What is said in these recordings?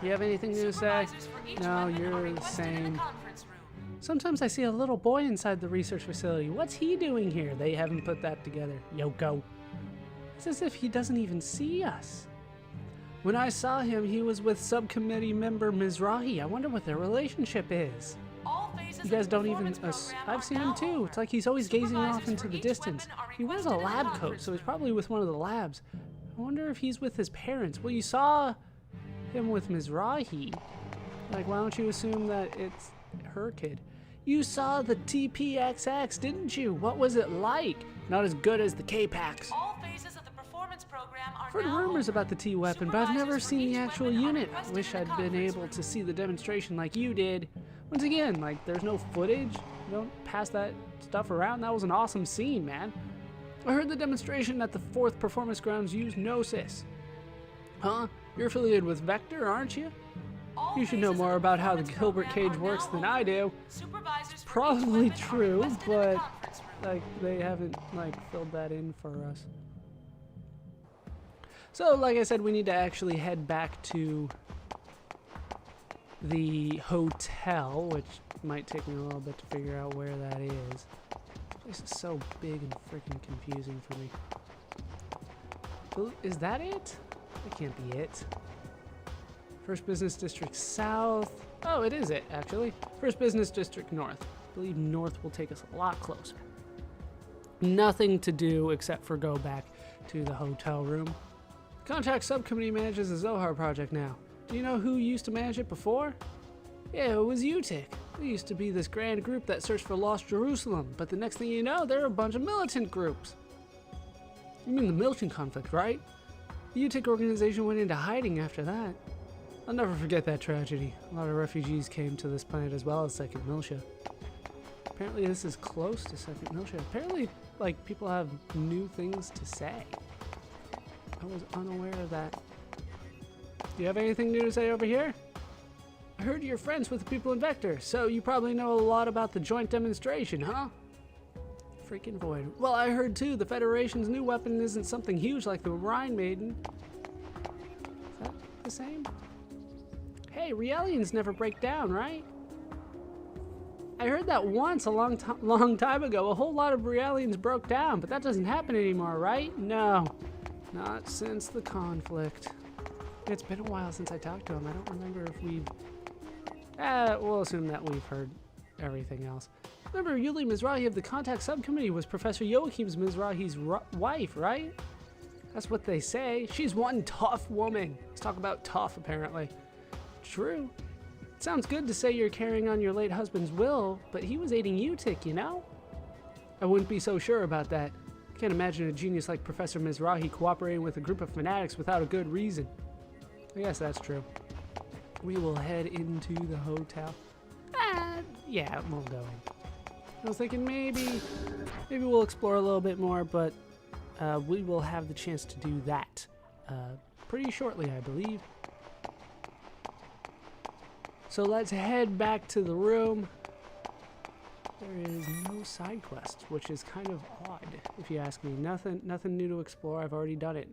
You have anything to say? No, you're the same. Sometimes I see a little boy inside the research facility. What's he doing here? They haven't put that together. Yoko. It's as if he doesn't even see us. When I saw him, he was with subcommittee member Mizrahi. I wonder what their relationship is. You guys don't even... I've seen him too. It's like he's always gazing off into the distance. He wears a lab coat, so he's probably with one of the labs. I wonder if he's with his parents. Well, you saw him with Mizrahi. Like, why don't you assume that it's her kid? You saw the TPXX, didn't you? What was it like? Not as good as the K-Packs. All phases of the performance program are I've heard rumors about the T-weapon, but I've never seen the actual unit. I wish I'd been able to see the demonstration like you did. Once again, like, there's no footage. You don't pass that stuff around. That was an awesome scene, man. I heard the demonstration at the 4th Performance Grounds used Gnosis. Huh? You're affiliated with Vector, aren't you? You should know more about how the Hilbert cage works than I do. It's probably true, but like they haven't like filled that in for us. So, like I said, we need to actually head back to the hotel, which might take me a little bit to figure out where that is. This place is so big and freaking confusing for me. Is that it? That can't be it. First Business District South. Oh, it is it, actually. First Business District North. I believe North will take us a lot closer. Nothing to do except for go back to the hotel room. Contract Subcommittee manages the Zohar project now. Do you know who used to manage it before? Yeah, it was UTIC. There used to be this grand group that searched for lost Jerusalem, but the next thing you know, there are a bunch of militant groups. You mean the militant conflict, right? The UTIC organization went into hiding after that. I'll never forget that tragedy. A lot of refugees came to this planet as well as Second Miltia. Apparently this is close to Second Miltia. Apparently, like, people have new things to say. I was unaware of that. Do you have anything new to say over here? I heard you're friends with the people in Vector, so you probably know a lot about the joint demonstration, huh? Freaking Void. Well, I heard too, the Federation's new weapon isn't something huge like the Rhine Maiden. Is that the same? Hey, Realians never break down, right? I heard that once a long time ago. A whole lot of Realians broke down, but that doesn't happen anymore, right? No, not since the conflict. It's been a while since I talked to him. I don't remember if we've... we'll assume that we've heard everything else. Remember, Yuli Mizrahi of the Contact Subcommittee was Professor Joachim's Mizrahi's wife, right? That's what they say. She's one tough woman. Let's talk about tough, apparently. True. It sounds good to say you're carrying on your late husband's will, but he was aiding UTIC, you know? I wouldn't be so sure about that. I can't imagine a genius like Professor Mizrahi cooperating with a group of fanatics without a good reason. I guess that's true. We will head into the hotel. Yeah, we'll go in. I was thinking maybe we'll explore a little bit more, but we will have the chance to do that pretty shortly, I believe. So let's head back to the room. There is no side quest, which is kind of odd, if you ask me. Nothing new to explore. I've already done it.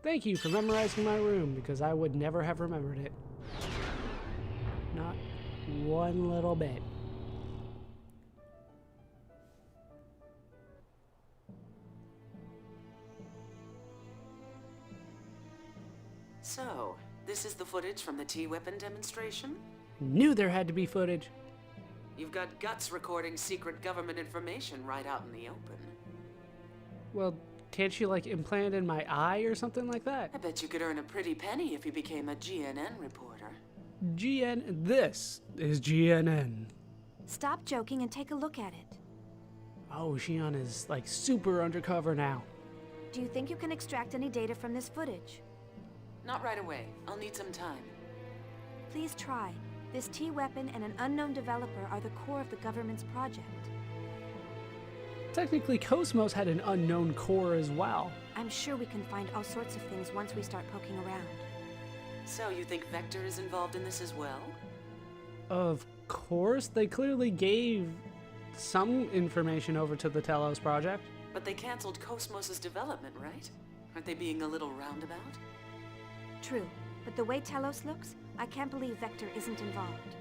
Thank you for memorizing my room, because I would never have remembered it. Not one little bit. So, this is the footage from the T-weapon demonstration? Knew there had to be footage. You've got guts recording secret government information right out in the open. Well, can't she, like, implant in my eye or something like that? I bet you could earn a pretty penny if you became a GNN reporter. This is GNN. Stop joking and take a look at it. Oh, Xion is, like, super undercover now. Do you think you can extract any data from this footage? Not right away. I'll need some time. Please try. This T-weapon and an unknown developer are the core of the government's project. Technically, Cosmos had an unknown core as well. I'm sure we can find all sorts of things once we start poking around. So, you think Vector is involved in this as well? Of course. They clearly gave some information over to the Telos project. But they canceled Cosmos' development, right? Aren't they being a little roundabout? True, but the way Telos looks, I can't believe Vector isn't involved.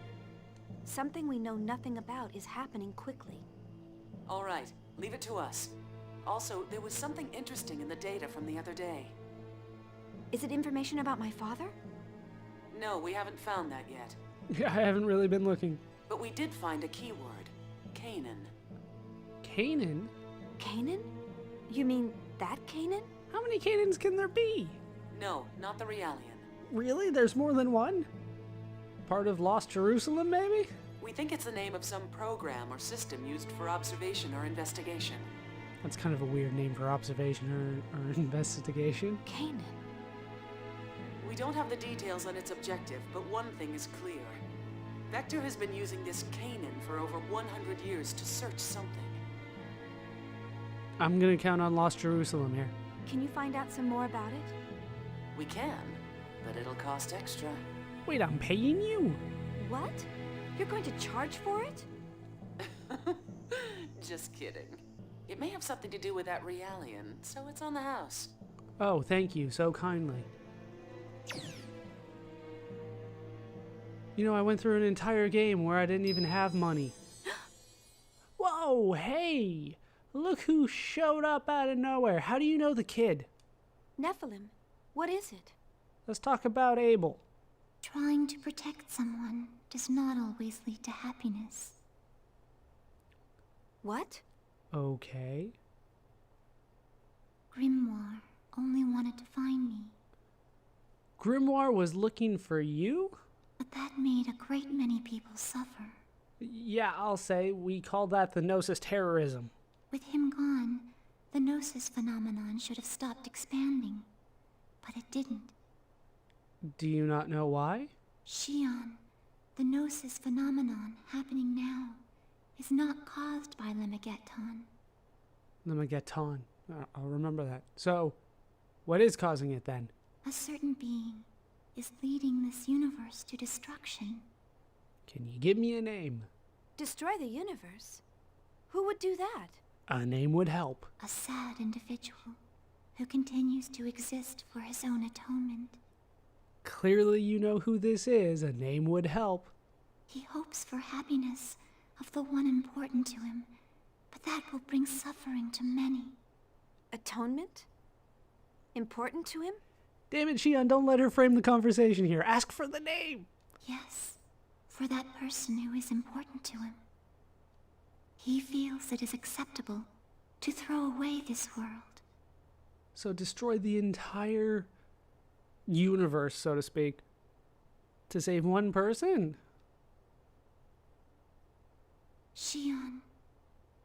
Something we know nothing about is happening quickly. All right, leave it to us. Also, there was something interesting in the data from the other day. Is it information about my father? No, we haven't found that yet. Yeah, I haven't really been looking. But we did find a keyword. Canaan. Canaan? Canaan? You mean that Canaan? How many Canaans can there be? No, not the Realian. Really? There's more than one? Part of Lost Jerusalem, maybe? We think it's the name of some program or system used for observation or investigation. That's kind of a weird name for observation or investigation. Canaan. We don't have the details on its objective, but one thing is clear. Vector has been using this Canaan for over 100 years to search something. I'm gonna count on Lost Jerusalem here. Can you find out some more about it? We can, but it'll cost extra. Wait, I'm paying you? What? You're going to charge for it? Just kidding. It may have something to do with that Realian, so it's on the house. Oh, thank you so kindly. You know, I went through an entire game where I didn't even have money. Whoa, hey! Look who showed up out of nowhere. How do you know the kid? Nephilim. What is it? Let's talk about Abel. Trying to protect someone does not always lead to happiness. What? Okay. Grimoire only wanted to find me, Grimoire was looking for you? but that made a great many people suffer. Yeah, I'll say we call that the Gnosis terrorism. With him gone, the Gnosis phenomenon should have stopped expanding, but it didn't. Do you not know why? Xion, the Gnosis phenomenon happening now, is not caused by Lemegeton. Lemegeton. I'll remember that. So, what is causing it then? A certain being is leading this universe to destruction. Can you give me a name? Destroy the universe? Who would do that? A name would help. A sad individual who continues to exist for his own atonement. Clearly you know who this is. A name would help. He hopes for happiness of the one important to him, but that will bring suffering to many. Atonement? Important to him? Damn it, Xion, don't let her frame the conversation here. Ask for the name. Yes, for that person who is important to him. He feels it is acceptable to throw away this world. So destroy the entire universe, so to speak, to save one person? Xion,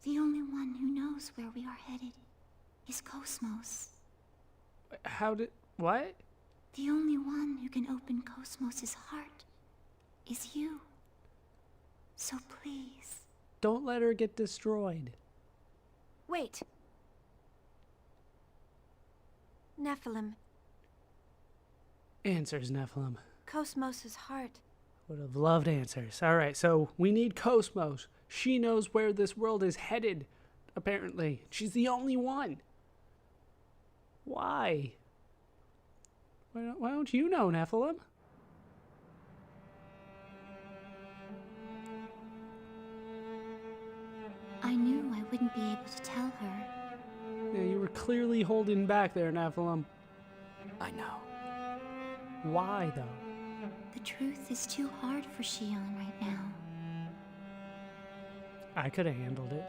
the only one who knows where we are headed, is Cosmos. How did... what? The only one who can open Cosmos's heart is you. So please. Don't let her get destroyed. Wait. Nephilim. Answers, Nephilim. Cosmos's heart. Would have loved answers. Alright, so we need Cosmos. She knows where this world is headed, apparently. She's the only one. Why? Why don't you know, Nephilim? I knew I wouldn't be able to tell her. Yeah, you were clearly holding back there, Nephilim. I know. Why, though? The truth is too hard for Xion right now. I could have handled it.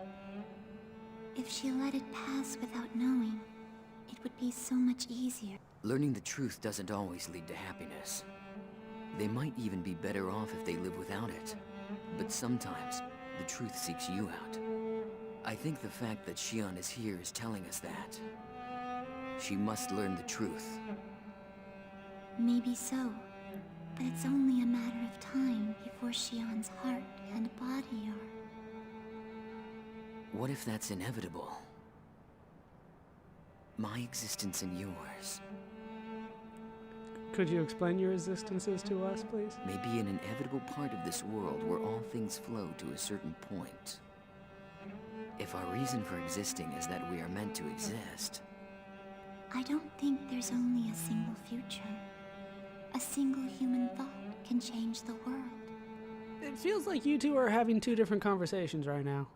If she let it pass without knowing, it would be so much easier. Learning the truth doesn't always lead to happiness. They might even be better off if they live without it. But sometimes, the truth seeks you out. I think the fact that Xion is here is telling us that. She must learn the truth. Maybe so, but it's only a matter of time before Xion's heart and body are. What if that's inevitable? My existence and yours Could you explain your existences to us, please? may be an inevitable part of this world where all things flow to a certain point. If our reason for existing is that we are meant to exist, I don't think there's only a single future, a single human thought. can change the world. It feels like you two are having two different conversations right now.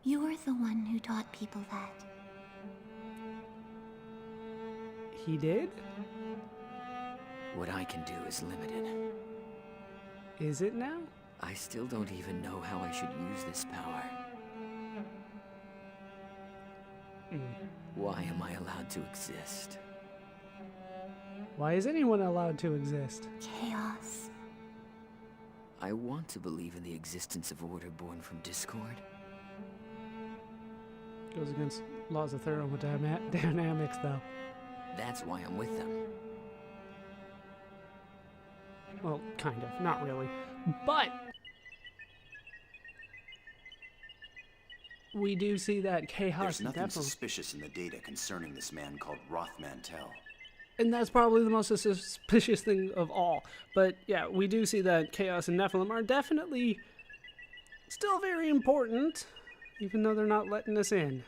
You're the one who taught people that. He did? What I can do is limited. Is it now? I still don't even know how I should use this power. Why am I allowed to exist? Why is anyone allowed to exist? Chaos. I want to believe in the existence of order born from discord. Goes against laws of thermodynamics, though. That's why I'm with them. Well, kind of. Not really. But we do see that chaos. There's nothing definitely, suspicious in the data concerning this man called Rothmantel. and that's probably the most suspicious thing of all. But yeah, we do see that Chaos and Nephilim are definitely still very important, even though they're not letting us in.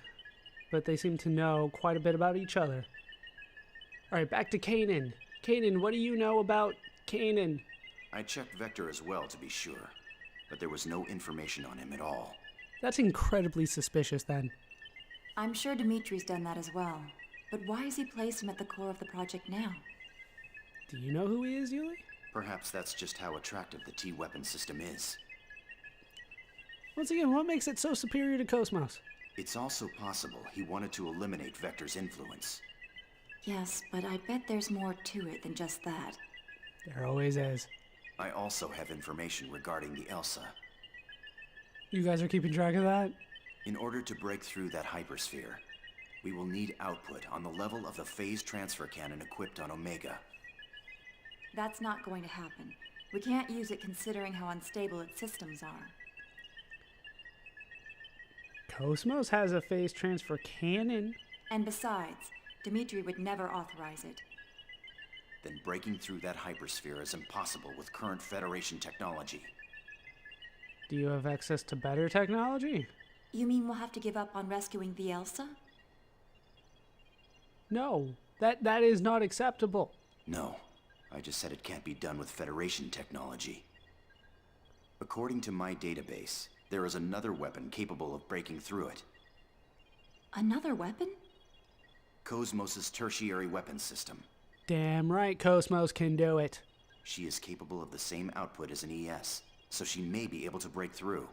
But they seem to know quite a bit about each other. Alright, back to Kanan. Kanan, what do you know about Kanan? I checked Vector as well to be sure, but there was no information on him at all. That's incredibly suspicious then. I'm sure Dimitri's done that as well. But why has he placed him at the core of the project now? Do you know who he is, Yuli? Perhaps that's just how attractive the T-weapon system is. Once again, what makes it so superior to Cosmos? It's also possible he wanted to eliminate Vector's influence. Yes, but I bet there's more to it than just that. There always is. I also have information regarding the Elsa. You guys are keeping track of that? In order to break through that hypersphere, we will need output on the level of the phase transfer cannon equipped on Omega. That's not going to happen. We can't use it considering how unstable its systems are. Cosmos has a phase transfer cannon. And besides, Dimitri would never authorize it. Then breaking through that hypersphere is impossible with current Federation technology. Do you have access to better technology? You mean we'll have to give up on rescuing the Elsa? No, that is not acceptable. No, I just said it can't be done with Federation technology. According to my database, there is another weapon capable of breaking through it. Another weapon? Cosmos' tertiary weapon system. Damn right Cosmos can do it. She is capable of the same output as an ES, so she may be able to break through.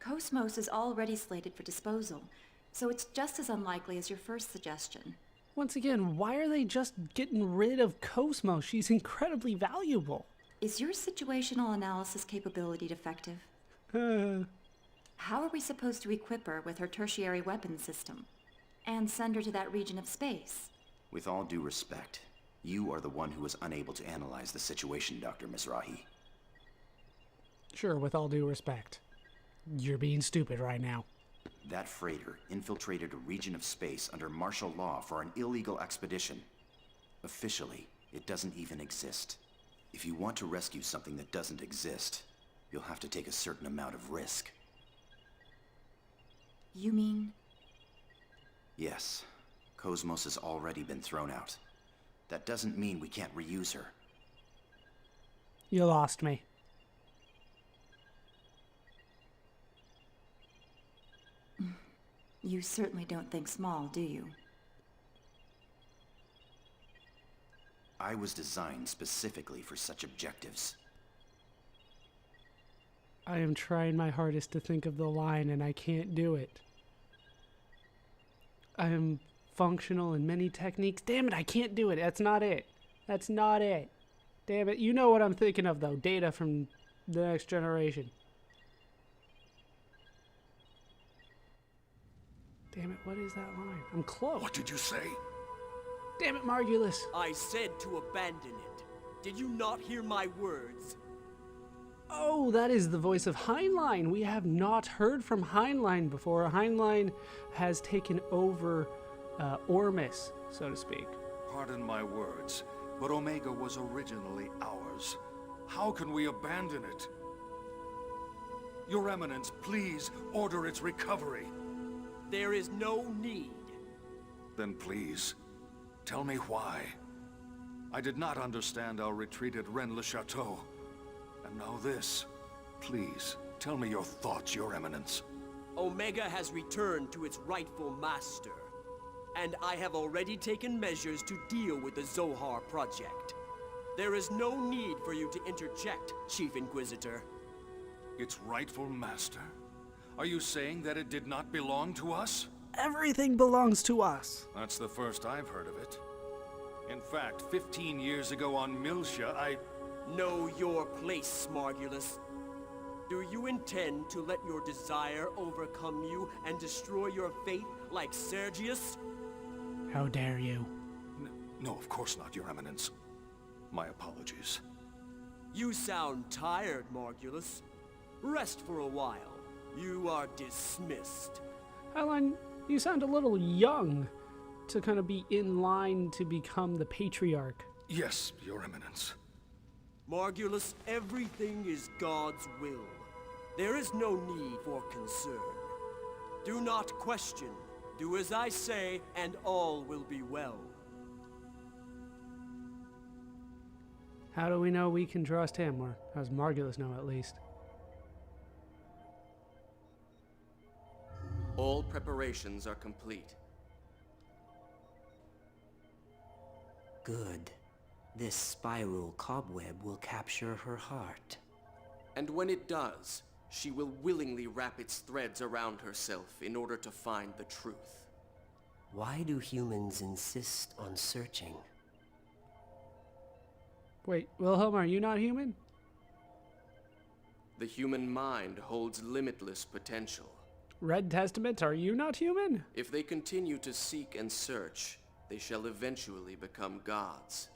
Cosmos is already slated for disposal, so it's just as unlikely as your first suggestion. Once again, why are they just getting rid of Cosmos? She's incredibly valuable. Is your situational analysis capability defective? How are we supposed to equip her with her tertiary weapons system? And send her to that region of space? With all due respect, you are the one who is unable to analyze the situation, Dr. Mizrahi. Sure, with all due respect. You're being stupid right now. That freighter infiltrated a region of space under martial law for an illegal expedition. Officially, it doesn't even exist. If you want to rescue something that doesn't exist, you'll have to take a certain amount of risk. You mean? Yes. Cosmos has already been thrown out. That doesn't mean we can't reuse her. You lost me. You certainly don't think small, do you? I was designed specifically for such objectives. I am trying my hardest to think of the line and I can't do it. I am functional in many techniques. Damn it, I can't do it. That's not it. That's not it. Damn it. You know what I'm thinking of though. Data from the next generation. Damn it, what is that line? I'm close. What did you say? Damn it, Margulis. I said to abandon it. Did you not hear my words? Oh, that is the voice of Heinlein. We have not heard from Heinlein before. Heinlein has taken over Ormus, so to speak. Pardon my words, but Omega was originally ours. How can we abandon it? Your Eminence, please order its recovery. There is no need. Then please, tell me why. I did not understand our retreat at Rennes-le-Château. And now this. Please, tell me your thoughts, Your Eminence. Omega has returned to its rightful master. And I have already taken measures to deal with the Zohar project. There is no need for you to interject, Chief Inquisitor. Its rightful master? Are you saying that it did not belong to us? Everything belongs to us. That's the first I've heard of it. In fact, 15 years ago on Miltia, I... Know your place, Smargulus. Do you intend to let your desire overcome you and destroy your faith like Sergius? How dare you? No, of course not, Your Eminence. My apologies. You sound tired, Margulus. Rest for a while. You are dismissed. Alan, you sound a little young to kind of be in line to become the Patriarch. Yes, Your Eminence. Margulus, everything is God's will. There is no need for concern. Do not question. Do as I say, and all will be well. How do we know we can trust him, or how does Margulis know at least? All preparations are complete. Good. This spiral cobweb will capture her heart. And when it does, she will willingly wrap its threads around herself in order to find the truth. Why do humans insist on searching? Wait, Wilhelm, are you not human? The human mind holds limitless potential. Red Testament, are you not human? If they continue to seek and search, they shall eventually become gods.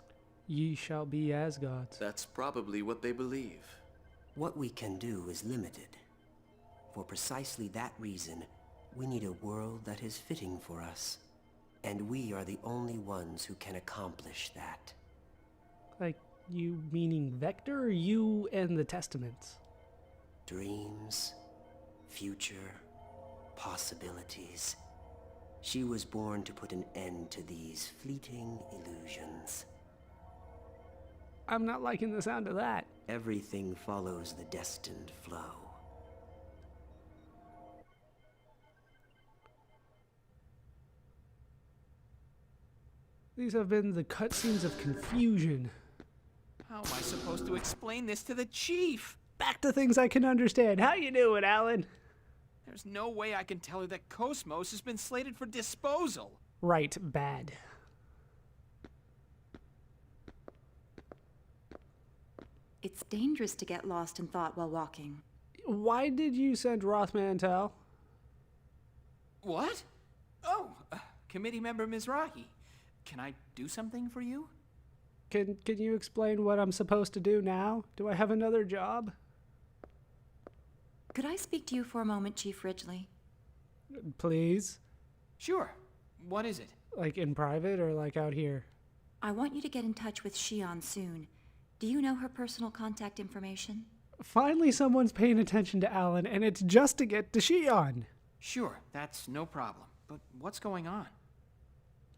Ye shall be as gods. That's probably what they believe. What we can do is limited. For precisely that reason, we need a world that is fitting for us. And we are the only ones who can accomplish that. Like, you meaning Vector, or you and the Testaments? Dreams, future, possibilities. She was born to put an end to these fleeting illusions. I'm not liking the sound of that. Everything follows the destined flow. These have been the cutscenes of confusion. How am I supposed to explain this to the chief? Back to things I can understand. How you doing, Alan? There's no way I can tell her that Cosmos has been slated for disposal. Right, bad. It's dangerous to get lost in thought while walking. Why did you send Rothmantel? What? Oh, committee member Mizrahi. Can I do something for you? Can you explain what I'm supposed to do now? Do I have another job? Could I speak to you for a moment, Chief Ridgely? Please? Sure. What is it? Like in private or like out here? I want you to get in touch with Shion soon. Do you know her personal contact information? Finally someone's paying attention to Alan, and it's just to get to Shion. Sure, that's no problem. But what's going on?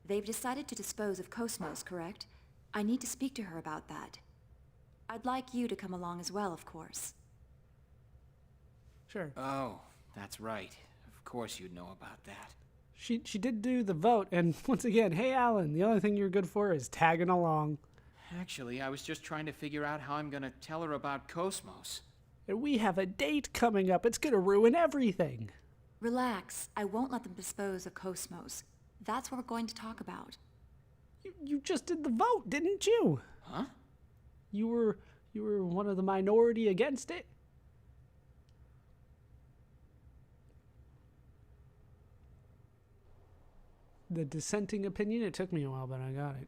They've decided to dispose of Cosmos, correct? I need to speak to her about that. I'd like you to come along as well, of course. Sure. Oh, that's right. Of course you'd know about that. She did do the vote, and once again, hey Alan, the only thing you're good for is tagging along. Actually, I was just trying to figure out how I'm gonna tell her about Cosmos. And we have a date coming up. It's gonna ruin everything. Relax. I won't let them dispose of Cosmos. That's what we're going to talk about. You just did the vote, didn't you? Huh? You were one of the minority against it? The dissenting opinion? It took me a while, but I got it.